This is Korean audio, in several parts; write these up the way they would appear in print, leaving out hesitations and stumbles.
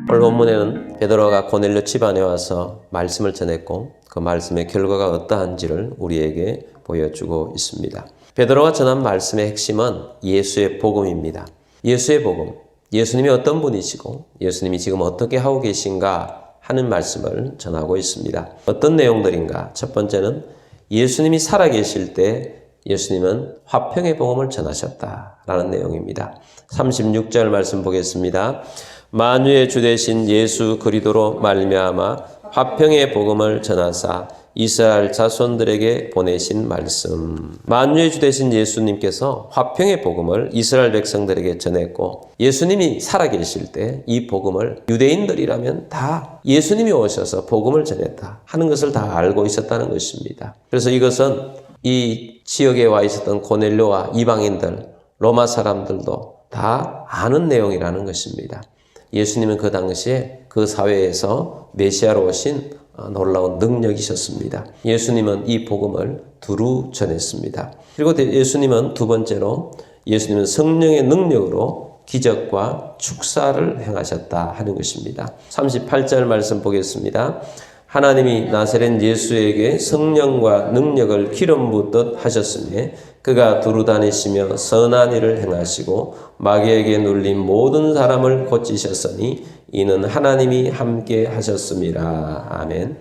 오늘 본문에는 베드로가 고넬료 집안에 와서 말씀을 전했고 그 말씀의 결과가 어떠한지를 우리에게 보여주고 있습니다. 베드로가 전한 말씀의 핵심은 예수의 복음입니다. 예수의 복음, 예수님이 어떤 분이시고 예수님이 지금 어떻게 하고 계신가 하는 말씀을 전하고 있습니다. 어떤 내용들인가? 첫 번째는 예수님이 살아계실 때 예수님은 화평의 복음을 전하셨다라는 내용입니다. 36절 말씀 보겠습니다. 만유의 주 되신 예수 그리스도로 말미암아 화평의 복음을 전하사 이스라엘 자손들에게 보내신 말씀. 만유의 주 되신 예수님께서 화평의 복음을 이스라엘 백성들에게 전했고 예수님이 살아계실 때 이 복음을 유대인들이라면 다 예수님이 오셔서 복음을 전했다 하는 것을 다 알고 있었다는 것입니다. 그래서 이것은 이 지역에 와 있었던 고넬료와 이방인들, 로마 사람들도 다 아는 내용이라는 것입니다. 예수님은 그 당시에 그 사회에서 메시아로 오신 놀라운 능력이셨습니다. 예수님은 이 복음을 두루 전했습니다. 그리고 예수님은 두 번째로 예수님은 성령의 능력으로 기적과 축사를 행하셨다 하는 것입니다. 38절 말씀 보겠습니다. 하나님이 나사렛 예수에게 성령과 능력을 기름 붓듯 하셨으니 그가 두루 다니시며 선한 일을 행하시고 마귀에게 눌린 모든 사람을 고치셨으니 이는 하나님이 함께 하셨습니다. 아멘.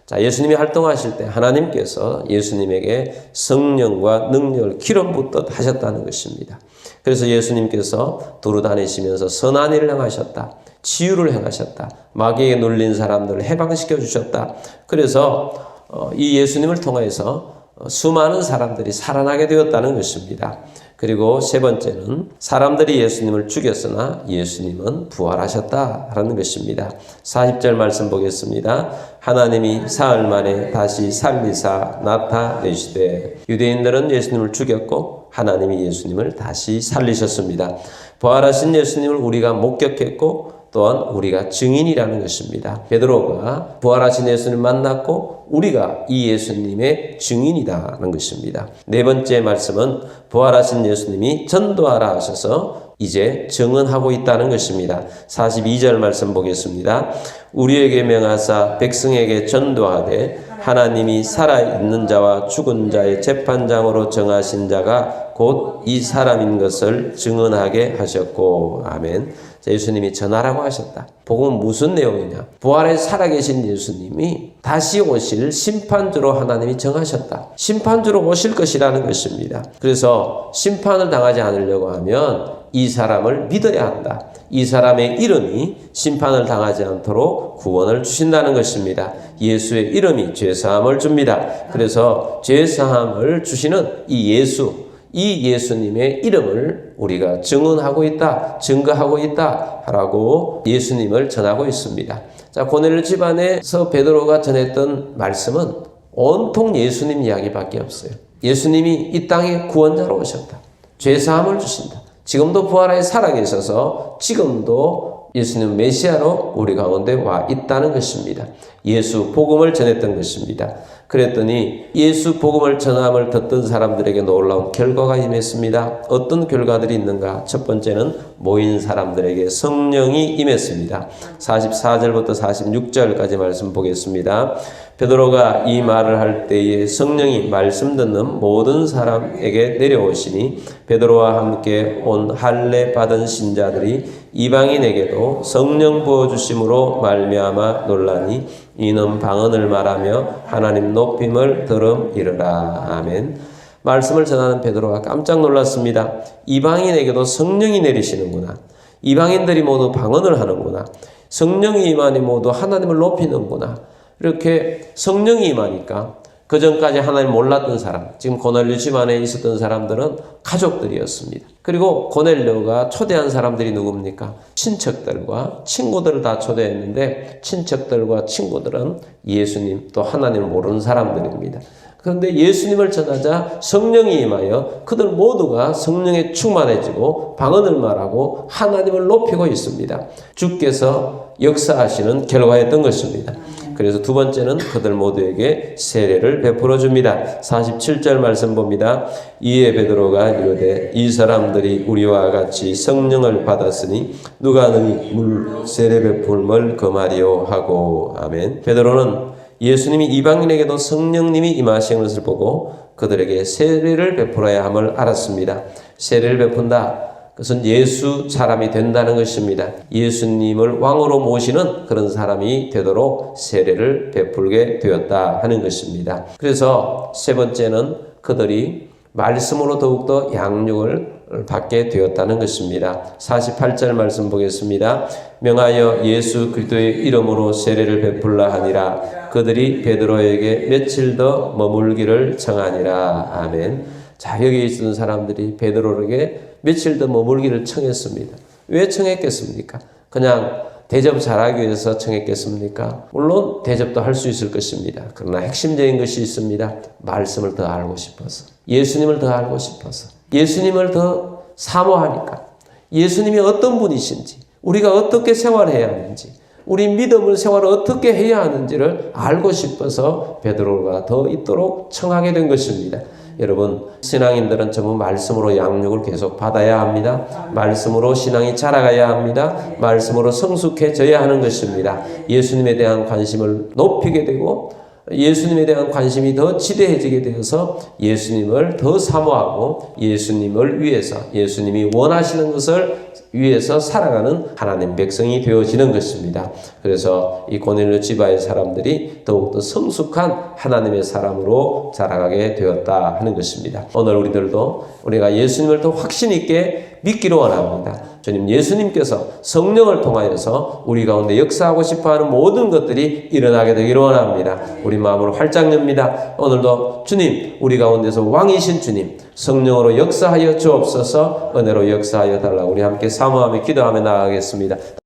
자, 예수님이 활동하실 때 하나님께서 예수님에게 성령과 능력을 기름 붓듯 하셨다는 것입니다. 그래서 예수님께서 두루 다니시면서 선한 일을 행하셨다. 치유를 행하셨다. 마귀에게 눌린 사람들을 해방시켜 주셨다. 그래서 이 예수님을 통해서 수많은 사람들이 살아나게 되었다는 것입니다. 그리고 세 번째는 사람들이 예수님을 죽였으나 예수님은 부활하셨다라는 것입니다. 40절 말씀 보겠습니다. 하나님이 사흘 만에 다시 살리사 나타내시되 유대인들은 예수님을 죽였고 하나님이 예수님을 다시 살리셨습니다. 부활하신 예수님을 우리가 목격했고 또한 우리가 증인이라는 것입니다. 베드로가 부활하신 예수님을 만났고 우리가 이 예수님의 증인이다라는 것입니다. 네 번째 말씀은 부활하신 예수님이 전도하라 하셔서 이제 증언하고 있다는 것입니다. 42절 말씀 보겠습니다. 우리에게 명하사 백성에게 전도하되 하나님이 살아있는 자와 죽은 자의 재판장으로 정하신 자가 곧 이 사람인 것을 증언하게 하셨고 아멘. 예수님이 전하라고 하셨다. 복음은 무슨 내용이냐? 부활에 살아계신 예수님이 다시 오실 심판주로 하나님이 정하셨다. 심판주로 오실 것이라는 것입니다. 그래서 심판을 당하지 않으려고 하면 이 사람을 믿어야 한다. 이 사람의 이름이 심판을 당하지 않도록 구원을 주신다는 것입니다. 예수의 이름이 죄사함을 줍니다. 그래서 죄사함을 주시는 이 예수님의 이름을 우리가 증언하고 있다, 증거하고 있다 라고 예수님을 전하고 있습니다. 자, 고넬료 집안에서 베드로가 전했던 말씀은 온통 예수님 이야기밖에 없어요. 예수님이 이 땅에 구원자로 오셨다. 죄사함을 주신다. 지금도 부활하여 살아계셔서 지금도 예수님 메시아로 우리 가운데 와 있다는 것입니다. 예수 복음을 전했던 것입니다. 그랬더니 예수 복음을 전함을 듣던 사람들에게 놀라운 결과가 임했습니다. 어떤 결과들이 있는가? 첫 번째는 모인 사람들에게 성령이 임했습니다. 44절부터 46절까지 말씀 보겠습니다. 베드로가 이 말을 할 때에 성령이 말씀 듣는 모든 사람에게 내려오시니 베드로와 함께 온 할례 받은 신자들이 이방인에게도 성령 부어주심으로 말미암아 놀라니 이는 방언을 말하며 하나님 높임을 들음이르라. 아멘. 말씀을 전하는 베드로가 깜짝 놀랐습니다. 이방인에게도 성령이 내리시는구나. 이방인들이 모두 방언을 하는구나. 성령이 임하니 모두 하나님을 높이는구나. 이렇게 성령이 임하니까 그전까지 하나님 몰랐던 사람, 지금 고넬료 집안에 있었던 사람들은 가족들이었습니다. 그리고 고넬료가 초대한 사람들이 누굽니까? 친척들과 친구들을 다 초대했는데 친척들과 친구들은 예수님 또 하나님을 모르는 사람들입니다. 그런데 예수님을 전하자 성령이 임하여 그들 모두가 성령에 충만해지고 방언을 말하고 하나님을 높이고 있습니다. 주께서 역사하시는 결과였던 것입니다. 그래서 두 번째는 그들 모두에게 세례를 베풀어 줍니다. 47절 말씀 봅니다. 이에 베드로가 이르되 이 사람들이 우리와 같이 성령을 받았으니 누가 너희 물 세례 베풀음을 금하리요 하고. 아멘. 베드로는 예수님이 이방인에게도 성령님이 임하신 것을 보고 그들에게 세례를 베풀어야 함을 알았습니다. 세례를 베푼다. 그것은 예수 사람이 된다는 것입니다. 예수님을 왕으로 모시는 그런 사람이 되도록 세례를 베풀게 되었다 하는 것입니다. 그래서 세 번째는 그들이 말씀으로 더욱더 양육을 받게 되었다는 것입니다. 48절 말씀 보겠습니다. 명하여 예수 그리스도의 이름으로 세례를 베풀라 하니라. 그들이 베드로에게 며칠 더 머물기를 청하니라. 아멘. 자, 여기 있던 사람들이 베드로에게 며칠 더 머물기를 청했습니다. 왜 청했겠습니까? 그냥 대접 잘하기 위해서 청했겠습니까? 물론 대접도 할 수 있을 것입니다. 그러나 핵심적인 것이 있습니다. 말씀을 더 알고 싶어서, 예수님을 더 알고 싶어서, 예수님을 더 사모하니까, 예수님이 어떤 분이신지, 우리가 어떻게 생활해야 하는지, 우리 믿음을 생활을 어떻게 해야 하는지를 알고 싶어서 베드로가 더 있도록 청하게 된 것입니다. 여러분, 신앙인들은 전부 말씀으로 양육을 계속 받아야 합니다. 말씀으로 신앙이 자라가야 합니다. 말씀으로 성숙해져야 하는 것입니다. 예수님에 대한 관심을 높이게 되고 예수님에 대한 관심이 더 지대해지게 되어서 예수님을 더 사모하고 예수님을 위해서, 예수님이 원하시는 것을 위해서 살아가는 하나님 백성이 되어지는 것입니다. 그래서 이 고넬료 지파의 사람들이 더욱더 성숙한 하나님의 사람으로 자라가게 되었다 하는 것입니다. 오늘 우리가 예수님을 더 확신 있게 믿기를 원합니다. 주님 예수님께서 성령을 통하여서 우리 가운데 역사하고 싶어하는 모든 것들이 일어나게 되기를 원합니다. 우리 마음을 활짝 엽니다. 오늘도 주님, 우리 가운데서 왕이신 주님, 성령으로 역사하여 주옵소서. 은혜로 역사하여 달라고 우리 함께 사모하며 기도하며 나아가겠습니다.